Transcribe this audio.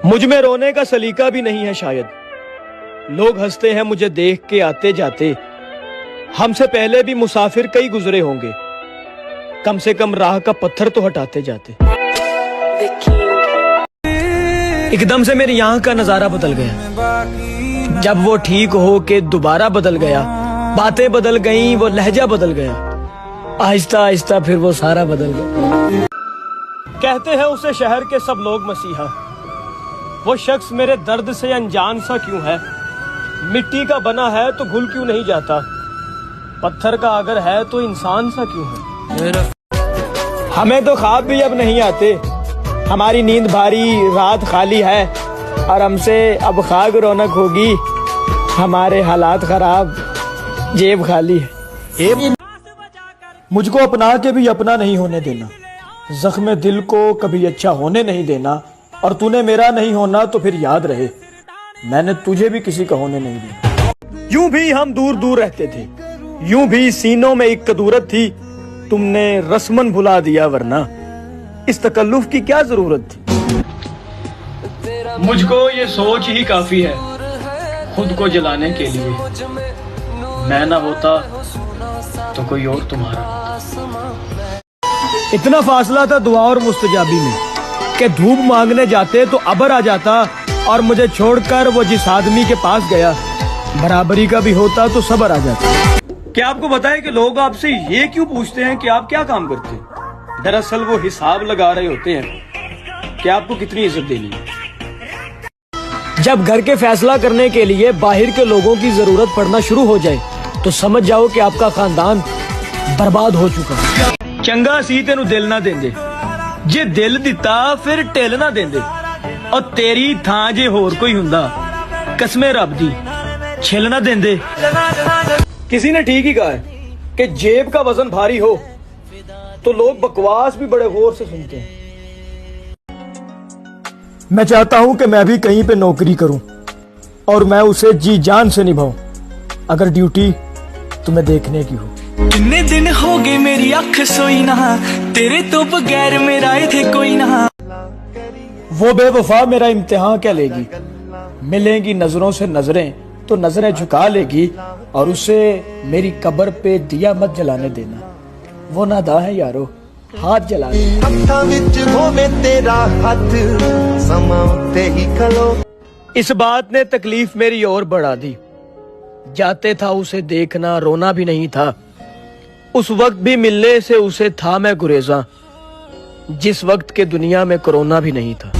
मुझ में रोने का सलीका भी नहीं है शायद, लोग हंसते हैं मुझे देख के आते जाते। हमसे पहले भी मुसाफिर कई गुजरे होंगे, कम से कम राह का पत्थर तो हटाते जाते। एकदम से मेरी आंख का नजारा बदल गया, जब वो ठीक हो के दोबारा बदल गया। बातें बदल गईं, वो लहजा बदल गया, आहिस्ता आहिस्ता फिर वो सारा बदल गया। कहते हैं उसे शहर के सब लोग मसीहा, वो शख्स मेरे दर्द से अनजान सा क्यों है। मिट्टी का बना है तो घुल क्यों नहीं जाता, पत्थर का अगर है तो इंसान सा क्यों है। हमें तो ख्वाब भी अब नहीं आते, हमारी नींद भारी, रात खाली है, और हमसे अब खाक रौनक होगी। हमारे हालात खराब, जेब खाली है। मुझको अपना के भी अपना नहीं होने देना, जख्म दिल को कभी अच्छा होने नहीं देना, और तूने मेरा नहीं होना तो फिर याद रहे मैंने तुझे भी किसी का होने नहीं दिया। यूं भी हम दूर दूर रहते थे, यूं भी सीनों में एक कदूरत थी, तुमने रस्मन भुला दिया, वरना इस तकल्लुफ की क्या जरूरत थी। मुझको ये सोच ही काफी है खुद को जलाने के लिए, मैं ना होता तो कोई और तुम्हारा। इतना फासला था दुआ और मुस्तजाबी में कि धूप मांगने जाते तो अबर आ जाता, और मुझे छोड़कर वो जिस आदमी के पास गया बराबरी का भी होता तो सबर आ जाता। क्या आपको बताए कि लोग आपसे ये क्यों पूछते हैं कि आप क्या काम करते हैं? दरअसल वो हिसाब लगा रहे होते हैं कि आपको कितनी इज्जत देनी है। जब घर के फैसला करने के लिए बाहर के लोगों की जरूरत पड़ना शुरू हो जाए तो समझ जाओ कि आपका खानदान बर्बाद हो चुका है। चंगा सी तेनू दिल ना देंदे, जे दिल दिता फिर ढिल ना देंदे, और तेरी थां जे होर कोई हुंदा कसमे रब दी छिल ना देंदे। किसी ने ठीक ही कहा है कि जेब का वजन भारी हो तो लोग बकवास भी बड़े गौर से सुनते हैं। मैं चाहता हूं कि मैं भी कहीं पे नौकरी करूं और मैं उसे जी जान से निभाऊं, अगर ड्यूटी तुम्हें देखने की हो। कितने दिन हो गए मेरी अख सोई ना, तेरे तो बगैर मेरा इथे कोई ना। वो बेवफा मेरा इम्तिहान क्या लेगी, मिलेंगी नजरों से नजरें तो नजरें झुका लेगी, और उसे मेरी कब्र पे दिया मत जलाने देना, वो नादा है यारो, हाथ जला दे। इस बात ने तकलीफ मेरी और बढ़ा दी, जाते था उसे देखना रोना भी नहीं था। उस वक्त भी मिलने से उसे था मैं गुरेजा, जिस वक्त के दुनिया में कोरोना भी नहीं था।